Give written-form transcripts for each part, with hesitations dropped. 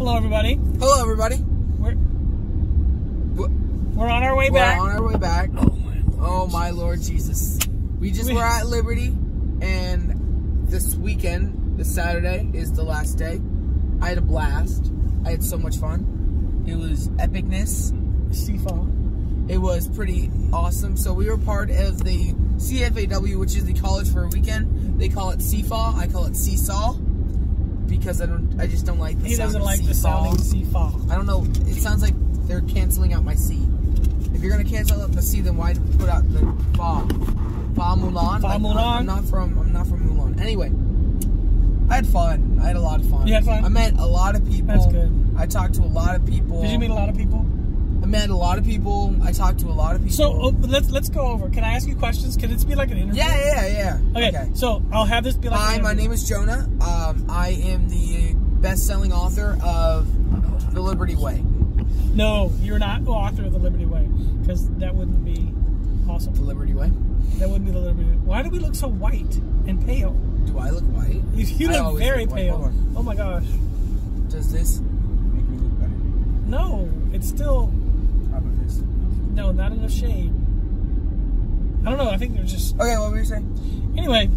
Hello, everybody. Hello, everybody. We're on our way back. We're on our way back. Oh, my Lord Jesus. We were at Liberty, and this weekend, this Saturday, is the last day. I had a blast. I had so much fun. It was epicness. CFAW. It was pretty awesome. So we were part of the CFAW, which is the College for a Weekend. They call it CFAW. I call it Seesaw because I just don't like the sound of He doesn't like the sounding CFAW. I don't know. It sounds like they're canceling out my C. If you're gonna cancel out the C, then why put out the Fa? Fa Mulan. Fa Mulan. I'm not from Mulan. Anyway, I had fun. I had a lot of fun. You had fun? I met a lot of people. That's good. I talked to a lot of people. Did you meet a lot of people? I met a lot of people. I talked to a lot of people. So let's go over. Can I ask you questions? Can this be like an interview? Yeah. Okay. So I'll have this be like. Hi, my name is Jonah. I am the best-selling author of The Liberty Way. No, you're not the author of The Liberty Way, because that wouldn't be awesome. The Liberty Way? That wouldn't be The Liberty Way. Why do we look so white and pale? Do I look white? You look very pale. Oh my gosh. Does this make me look better? No, it's still. How about this? No, not enough shade. I don't know. I think they're just. Okay, what were you saying? Anyway,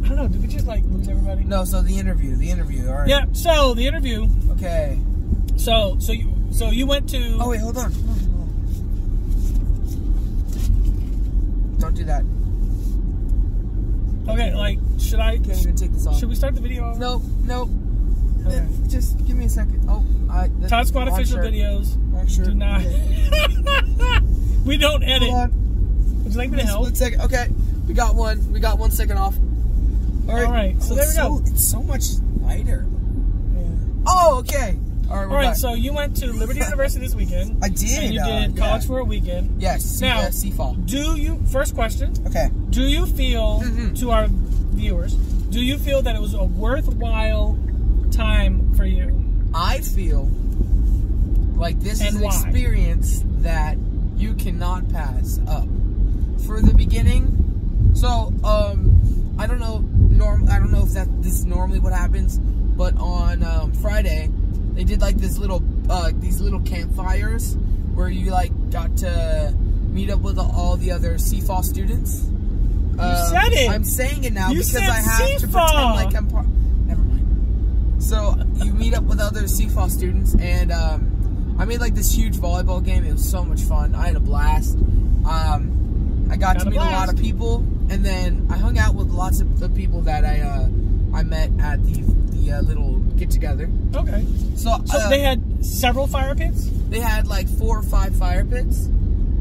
I don't know. Did we just like lose everybody? No. So the interview. All right. Yeah. So the interview. Okay. So you went to. Oh wait, hold on. Don't do that. Okay, like, should I? Can't even take this off. Should we start the video? Nope. Okay. Just give me a second. Oh, Todd Squad official videos. Do not. We don't edit. Hold on. Would you like me to help? 1 second. Okay, we got 1 second off. All right. So there we go. It's so much lighter. Yeah. Oh, okay. All right. So you went to Liberty University this weekend. I did. And you did College for a Weekend. Yes. Now, CFAW. First question. Okay. Do you feel, to our viewers, do you feel that it was a worthwhile time for you? I feel like this is an experience that you cannot pass up. For the beginning, so I don't know. I don't know if this is normally what happens, but on Friday they did like these little campfires where you like got to meet up with all the other CFAW students. You said it. I'm saying it now because said I have to pretend like I'm part. Never mind. So you meet up with other CFAW students, and I made like this huge volleyball game. It was so much fun. I had a blast. I got to meet a lot of people, and then I hung out with lots of the people that I met at the little get together. Okay. So they had several fire pits. They had like 4 or 5 fire pits.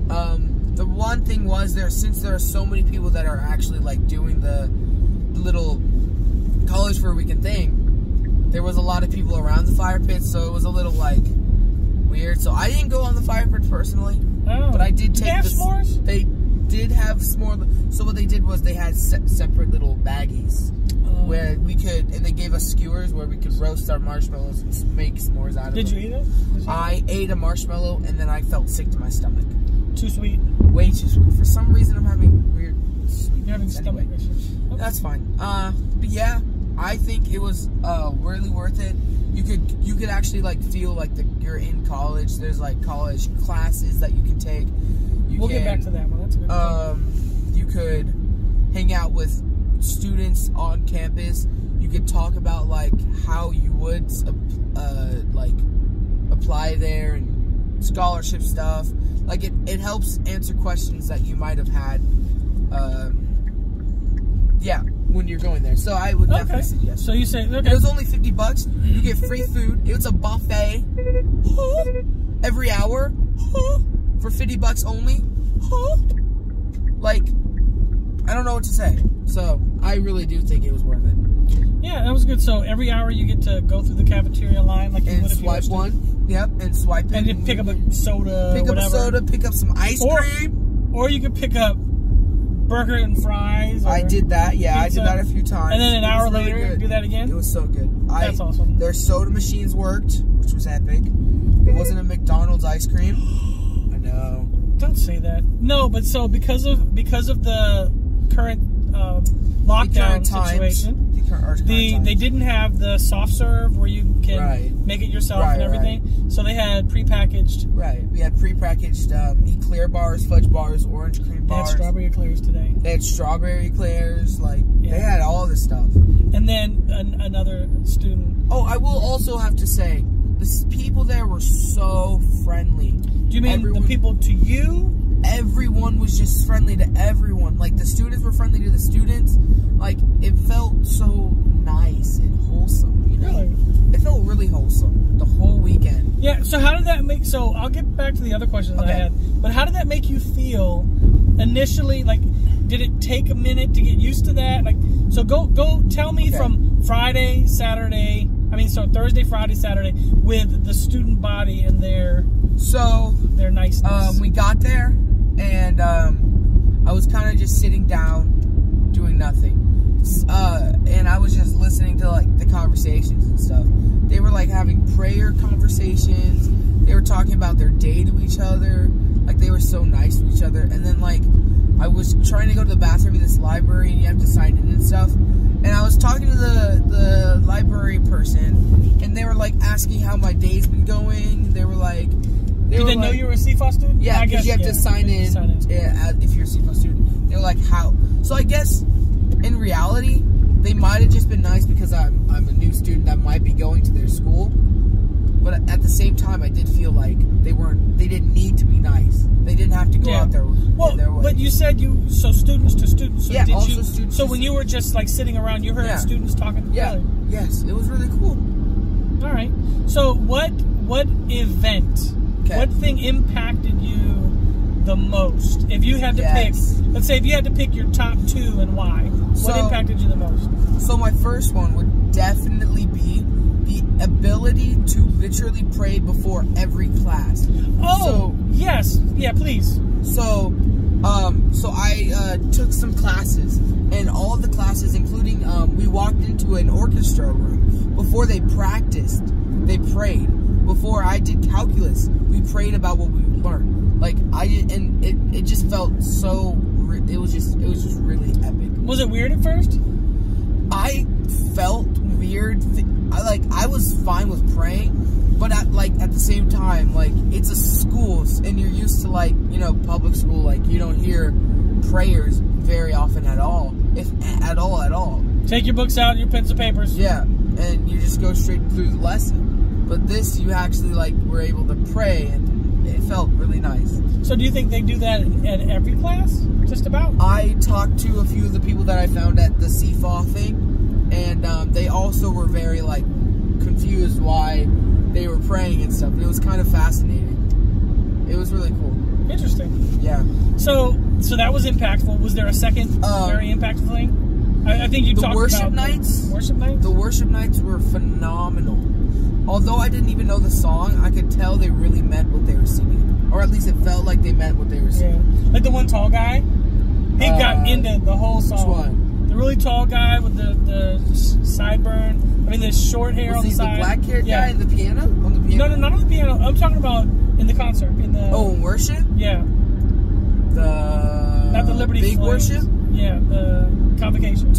The one thing was since there are so many people that are actually like doing the little College for a Weekend thing, there was a lot of people around the fire pits, so it was a little like weird. So I didn't go on the fire pit personally, but I did take. Did they have s'mores? They did have s'mores. So what they did was they had separate little baggies where we could, and they gave us skewers where we could roast our marshmallows and make s'mores out of them. Did you eat it? I ate a marshmallow and then I felt sick to my stomach. Too sweet? Way too sweet. For some reason I'm having weird sweet. You're having stomach issues. Okay. That's fine. But yeah, I think it was really worth it. You could actually like feel like you're in college. There's like college classes that you can take. We'll get back to that one. That's a good point. You could hang out with students on campus. You could talk about like how you would like apply there and scholarship stuff. Like it helps answer questions that you might have had. Yeah, when you're going there. So I would definitely suggest. So you say okay. It was only $50. You get free food. It's a buffet every hour for $50 only. Like, I don't know what to say. So I really do think it was worth it. Yeah, that was good. So every hour you get to go through the cafeteria line like you would if you swipe one. Yep, and swipe it. And you pick up a soda. Pick up a soda. Pick up some ice cream. Or you could pick up burger and fries. I did that. Yeah, I did that a few times. And then an hour later, do that again. It was so good. That's awesome. Their soda machines worked, which was epic. It wasn't a McDonald's ice cream. I know. Don't say that. No, but so because of the current lockdown situation. The They didn't have the soft serve where you can make it yourself and everything. So they had prepackaged. Right. We had prepackaged eclair bars, fudge bars, orange cream bars. They had strawberry eclairs today. They had strawberry eclairs. Like they had all this stuff. And then another student. Oh, I will also have to say, the people there were so friendly. Do you mean the people to you? Everyone was just friendly to everyone. Like, the students were friendly to the students. Like, it felt so nice and wholesome, you know? Really? It felt really wholesome the whole weekend. Yeah, so how did that make... So, I'll get back to the other questions that I had. But how did that make you feel initially? Like, did it take a minute to get used to that? Like, so go tell me from Friday, Saturday... Thursday, Friday, Saturday, with the student body and their niceness. We got there, and I was kind of just sitting down, doing nothing, and I was just listening to like the conversations and stuff. They were like having prayer conversations. They were talking about their day to each other. Like, they were so nice to each other. And then like I was trying to go to the bathroom in this library, and you have to sign in and stuff. And I was talking to the library person, and they were like asking how my day's been going. They were like, did they know you were a CFAW student? Yeah, because you have to sign in. If you're a CFAW student. They were like, how? So I guess in reality, they might have just been nice because I'm a new student that might be going to their school. But at the same time, I did feel like they didn't need to be nice. They didn't have to go out there. Well, but you said students to students. So did also you, students. So when you were just like sitting around, you heard students talking. Yeah. Really? Yes, it was really cool. All right. So what event, what thing impacted you the most? If you had to pick, let's say if you had to pick your top two and why, what impacted you the most? So my first one would definitely be the ability to literally pray before every class. Oh, yes. Yeah, please. So I took some classes, and all of the classes, including, we walked into an orchestra room. Before they practiced, they prayed. Before I did calculus, we prayed about what we learned. Like, it just felt so, it was just really epic. Was it weird at first? I felt weird. I was fine with praying, but at the same time, like, it's a school, and you're used to, like, you know, public school, like, you don't hear prayers very often at all, if at all. Take your books out, your pencil papers. Yeah, and you just go straight through the lesson. But this, you actually, like, were able to pray, and it felt really nice. So do you think they do that at every class, just about? I talked to a few of the people that I found at the CFAW thing, and they also were very, like, confused why they were praying and stuff. And it was kind of fascinating. It was really cool. Interesting. Yeah. So that was impactful. Was there a second very impactful thing? I think you talked about the worship nights. The worship nights were phenomenal. Although I didn't even know the song, I could tell they really meant what they were singing, or at least it felt like they meant what they were singing. Yeah. Like the one tall guy, he got into the whole song. Which one? The really tall guy with the sideburn. I mean, the short hair on the side. The black-haired guy in the piano? On the piano? No, not on the piano. I'm talking about in the concert. In worship? Yeah. Not the Liberty Big Flames. Worship? Yeah, the Convocation.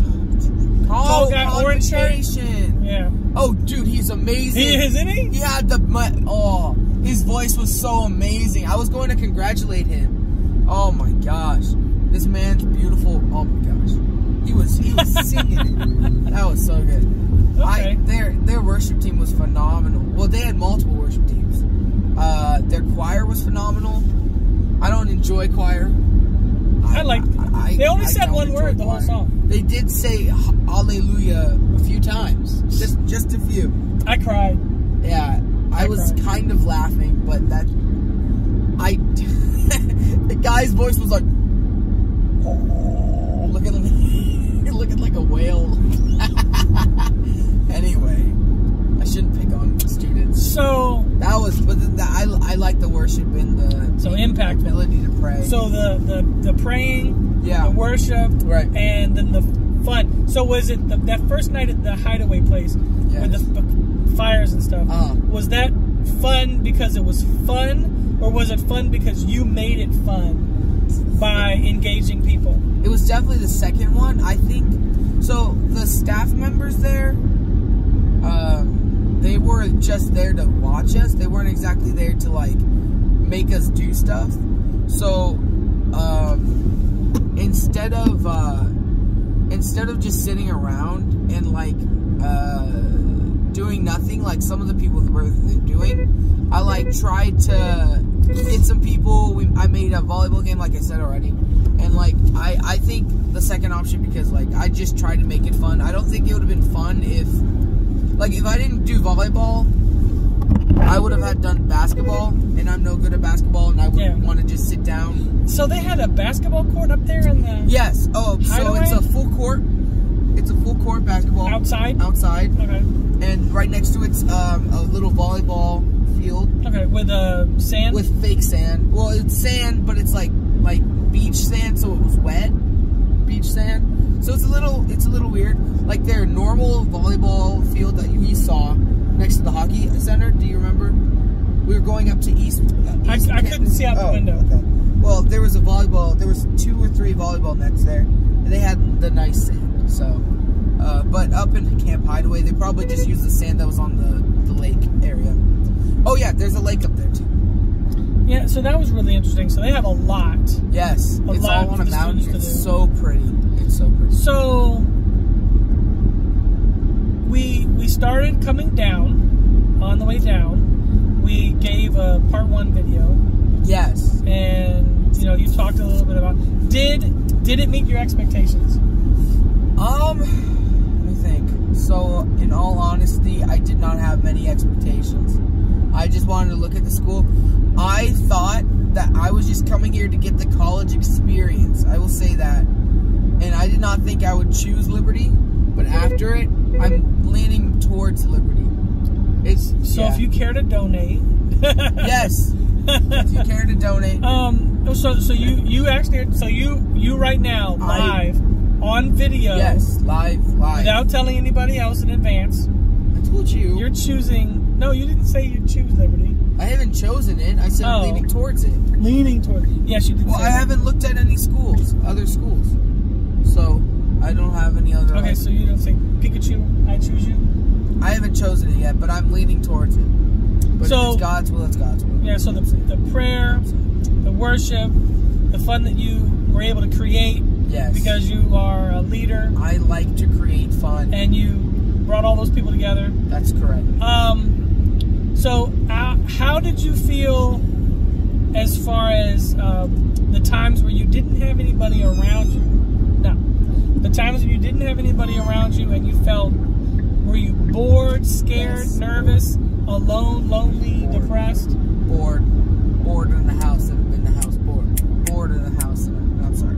Tall guy, orange shirt. Yeah. Oh, dude, he's amazing. He is, isn't he? He had his voice was so amazing. I was going to congratulate him. Oh my gosh, this man's beautiful. Oh my gosh, he was singing. That was so good. Okay. Their worship team was phenomenal. Well, they had multiple worship teams. Their choir was phenomenal. I don't enjoy choir. They only said one word the whole song. They did say hallelujah a few times. Just a few. I cried. Yeah. I was kind of laughing, but the guy's voice was like, oh, looking like a whale. Anyway, I shouldn't pick on students. So I like the worship and the ability to pray. So the praying, the worship, right, and then the fun. So was it that first night at the Hideaway place with the fires and stuff? Was that fun because it was fun, or was it fun because you made it fun by engaging people? It was definitely the second one. I think So the staff members there, they were just there to watch us. They weren't exactly there to like make us do stuff. So instead of just sitting around and like doing nothing like some of the people were doing, I like tried to get some people. I made a volleyball game, like I said already, and like I think the second option, because like I just tried to make it fun. I don't think it would have been fun if I didn't do volleyball, I would have had done basketball, and I'm no good at basketball, and I would want to just sit down. So they had a basketball court up there in the Hideaway? So it's a full court. It's a full court basketball. Outside? Outside. Okay. And right next to it's a little volleyball field. Okay, with sand? With fake sand. Well, it's sand, but it's like beach sand, so it was wet. Beach sand. So it's a little weird. Like their normal volleyball field that you saw next to the hockey center. Do you remember? We were going up to East. I couldn't see out the window. Okay. Well, there was 2 or 3 volleyball nets there, and they had the nice sand. So, but up in Camp Hideaway, they probably just used the sand that was on the lake area. Oh yeah, there's a lake up there too. Yeah, so that was really interesting. So they have a lot. Yes, it's all on a mountain. It's so pretty. It's so pretty. So we started coming down. On the way down, we gave a part 1 video. Yes. And you talked a little bit about did it meet your expectations? Let me think. So in all honesty, I did not have many expectations. I just wanted to look at the school. I thought that I was just coming here to get the college experience. I will say that. And I did not think I would choose Liberty, but after it, I'm leaning towards Liberty. If you care to donate. Yes. If you care to donate. So you right now live on video. Yes, live. Without telling anybody else in advance. I told you. You're choosing. No, you didn't say you'd choose Liberty. I haven't chosen it. I said leaning towards it. Leaning towards it. Yes, you did. Well, I haven't looked at any other schools. So I don't have any other. Okay, so you don't say Pikachu, I choose you? I haven't chosen it yet, but I'm leaning towards it. But if it's God's will, it's God's will. Yeah, so the prayer, the worship, the fun that you were able to create. Yes. Because you are a leader. I like to create fun. And you brought all those people together. That's correct. So how did you feel as far as the times where you didn't have anybody around you? No. The times when you didn't have anybody around you and you felt, were you bored, scared, nervous, alone, lonely, depressed? Bored in the house, and in the house bored. Bored in the house, I'm sorry.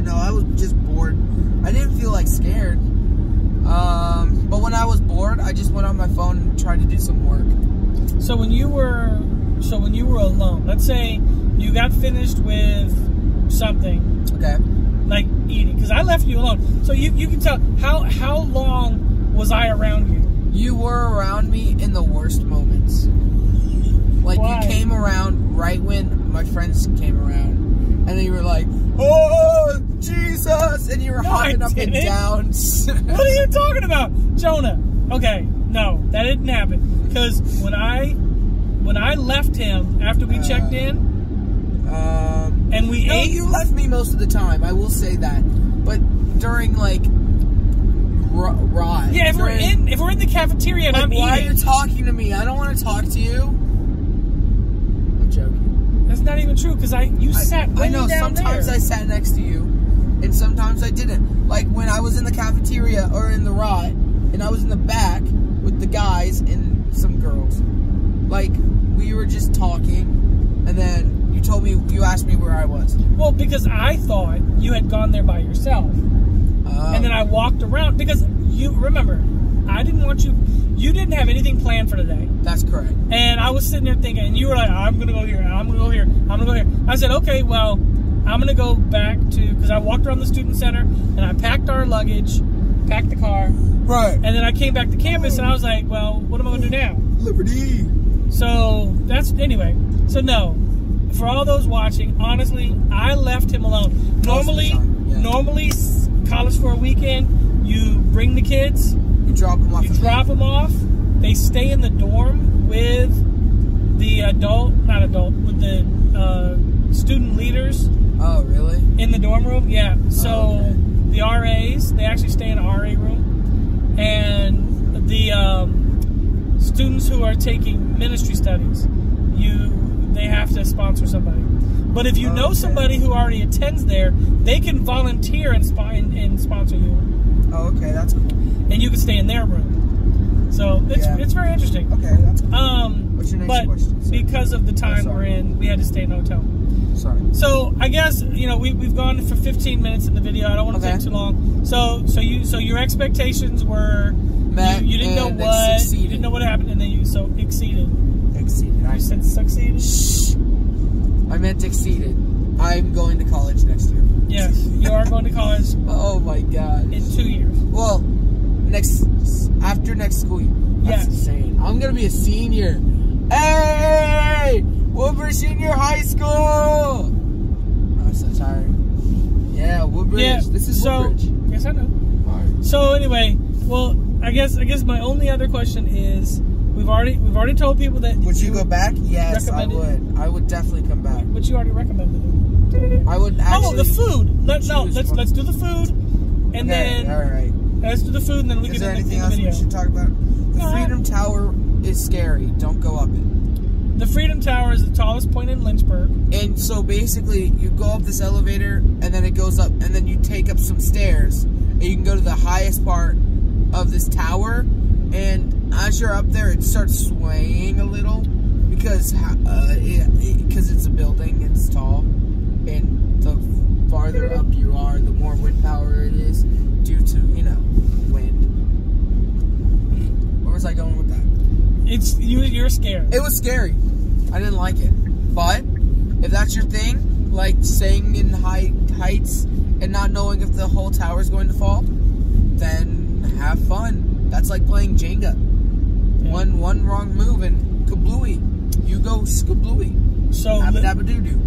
No, I was just bored. I didn't feel like scared. But when I was bored, I just went on my phone and tried to do some work. So when you were alone, let's say you got finished with something. Okay. Like eating, because I left you alone. So you can tell, how long was I around you? You were around me in the worst moments. Like, why? You came around right when my friends came around, and then you were like, "Oh, Jesus!" and you were hopping up and down. What are you talking about, Jonah? Okay, no, that didn't happen. Because when I left him after we checked in, and we ate. You left me most of the time. I will say that, but during like. Right. Yeah, if we're in the cafeteria and I'm eating. Why are you talking to me? I don't want to talk to you. I'm joking. That's not even true, because you sat way down there. I know, sometimes I sat next to you, and sometimes I didn't. Like when I was in the cafeteria or in the ride, and I was in the back with the guys and some girls. Like, we were just talking, and then you asked me where I was. Well, because I thought you had gone there by yourself. And then I walked around, because you remember, I didn't want you didn't have anything planned for today. That's correct. And I was sitting there thinking, and you were like, I'm going to go here, I'm going to go here, I'm going to go here. I said, okay, well, I'm going to go back to, because I walked around the student center, and I packed our luggage, packed the car. Right. And then I came back to campus, and I was like, well, what am I going to do now? Liberty. So, anyway. So, no. For all those watching, honestly, I left him alone. Normally, college for a weekend, You bring the kids. You drop them off. You drop them off. They stay in the dorm with the with the student leaders. Oh, really? In the dorm room, yeah. So the RAs, they actually stay in an RA room, and the students who are taking ministry studies, they have to sponsor somebody. But if you know somebody who already attends there, they can volunteer and sponsor you. Oh, okay, that's cool. And you can stay in their room. So it's very interesting. Okay, that's cool. What's your next question? Sorry. Because of the time we're in, we had to stay in a hotel. Sorry. So I guess we've gone for 15 minutes in the video. I don't want to take too long. So your expectations were met. You didn't know what succeeded. You didn't know what happened, and then you exceeded. Exceeded. I said succeeded. Shh. I meant exceeded. I'm going to college next year. Yes, you are going to college. Oh my God. In 2 years. Well, after next school year. That's insane. I'm gonna be a senior. Hey, Woodbridge Senior High School. I'm so tired. Yeah, Woodbridge. Yeah, this is Woodbridge. Yes, I know. All right. So anyway, well, I guess my only other question is, we've already told people that. Would you go back? Yes, I would. I would definitely come back. But you already recommended it. I would actually. Oh, the food. Let's do the food, and then. All right. Let's do the food, and then we can. Is there anything else we should talk about? The Freedom Tower is scary. Don't go up it. The Freedom Tower is the tallest point in Lynchburg. And so basically, you go up this elevator, and then it goes up, and then you take up some stairs, and you can go to the highest part of this tower. And as you're up there, it starts swaying a little because it's a building, it's tall, and the farther up you are, the more wind power it is due to wind. Where was I going with that? You're scared. It was scary. I didn't like it. But if that's your thing, like staying in heights and not knowing if the whole tower is going to fall, then have fun. That's like playing Jenga. Yeah. One wrong move and kablooey. You go skablooey. So Abba-dabba-doo-doo.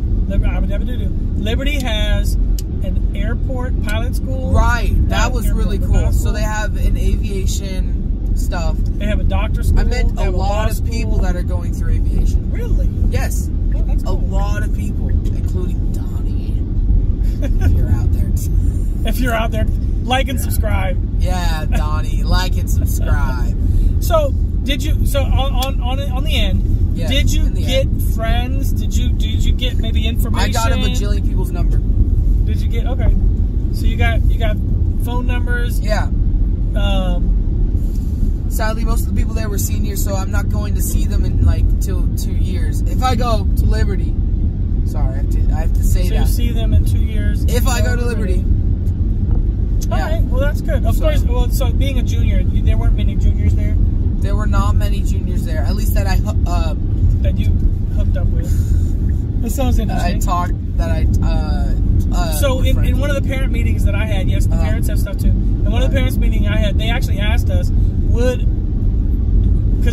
Liberty has an airport pilot school. Right. That was really cool. So they have an aviation stuff. They have a doctor school. I met a lot of people that are going through aviation. Really? Yes. Oh, that's cool. A lot of people, including Donnie. If you're out there. If you're out there, like and subscribe. Yeah, Donnie, like and subscribe. So did you? So on the end, did you get friends? Did you get maybe information? I got a bajillion people's number. Did you get So you got phone numbers? Yeah. Sadly, most of the people there were seniors, so I'm not going to see them in till 2 years. If I go to Liberty, sorry, I have to say that. So you see them in 2 years. If I go to Liberty. All right. Well, that's good. Of course. Well, so being a junior, there weren't many juniors there. There were not many juniors there. At least that that you hooked up with. That sounds interesting. So in one of the parent meetings that I had, yes, the parents have stuff too. In one of the parents meeting I had, they actually asked us, because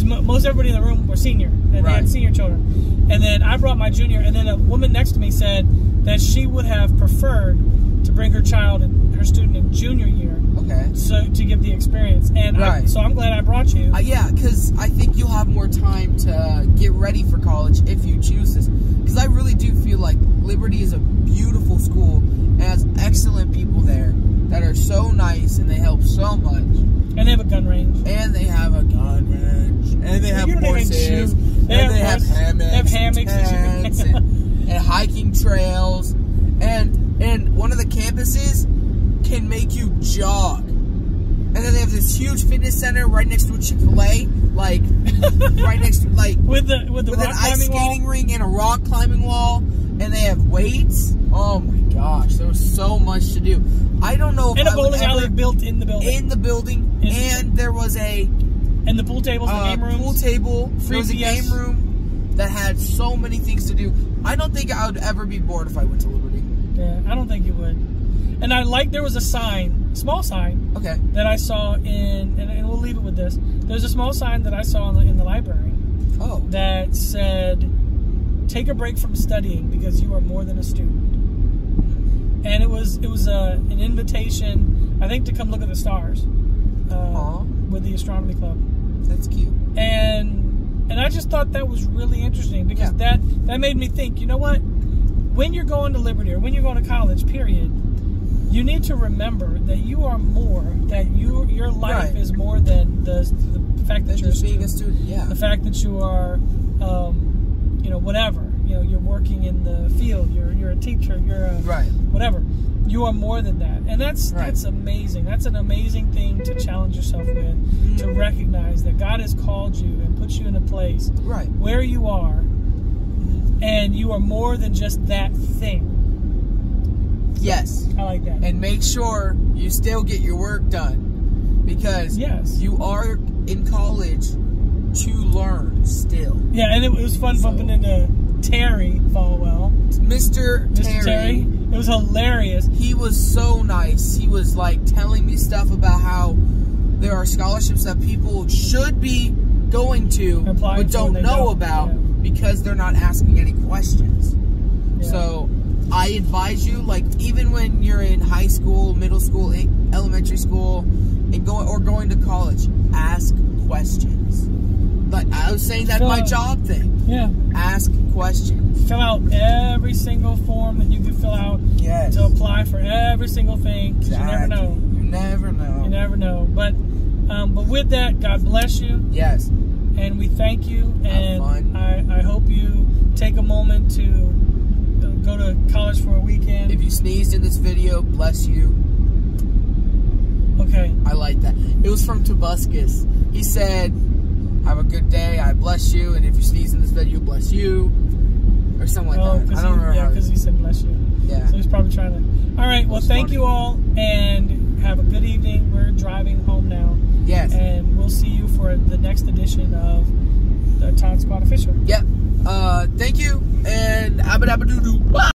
most everybody in the room were senior, and they had senior children. And then I brought my junior, and then a woman next to me said that she would have preferred to bring her child and her student in junior year. Okay. So to give the experience, and so I'm glad I brought you. Yeah, because I think you'll have more time to get ready for college if you choose this. Because I really do feel like Liberty is a beautiful school and has excellent people there that are so nice and they help so much. And they have a gun range. And they have a gun range. And they have horses. And they have hammocks and hiking trails. And one of the campuses can make you jog. And then they have this huge fitness center right next to a Chick-fil-A, right next to with an ice skating ring and a rock climbing wall, and they have weights. Oh my gosh, there was so much to do. I don't know if a bowling alley built in the building. In the building, and there was and the pool tables, the game rooms. Pool table. There was a game room that had so many things to do. I don't think I would ever be bored if I went to Liberty. Yeah, I don't think you would. And there was a sign, small sign, that I saw and we'll leave it with this. There's a small sign that I saw in the library. Oh. That said, "Take a break from studying because you are more than a student." And it was an invitation I think to come look at the stars with the astronomy club. That's cute. And I just thought that was really interesting because that made me think, you know what? When you're going to Liberty or when you're going to college, period, you need to remember that you are more, that your life is more than the fact that you're being a student. Yeah. The fact that you are, whatever. You're working in the field. You're a teacher. You're a whatever. You are more than that, and that's amazing. That's an amazing thing to challenge yourself with, to recognize that God has called you and put you in a place where you are, and you are more than just that thing. Yes, I like that. And make sure you still get your work done, because you are in college to learn still. Yeah, and it was fun bumping into Terry Falwell. Mr. Terry. It was hilarious. He was so nice. He was like telling me stuff about how there are scholarships that people should be going to but don't know about because they're not asking any questions. Yeah. So I advise you, like, even when you're in high school, middle school, elementary school, and going to college, ask questions. Like I was saying, that's my job thing. Yeah. Ask questions. Fill out every single form that you can fill out to apply for every single thing. Exactly. You never know. You never know. You never know. But with that, God bless you. Yes. And we thank you. And have fun. I hope you take a moment to go to college for a weekend. If you sneezed in this video, bless you. Okay. I like that. It was from Tobuscus. He said, have a good day, I bless you, and if you sneeze in this video, bless you. Or something like that. I don't remember. Yeah, because he said bless you. Yeah. So he's probably trying to. All right, well, thank you all, and have a good evening. We're driving home now. Yes. And we'll see you for the next edition of the Todd Squad Official. Yep. Thank you, and abba-dabba-doo-doo. Bye.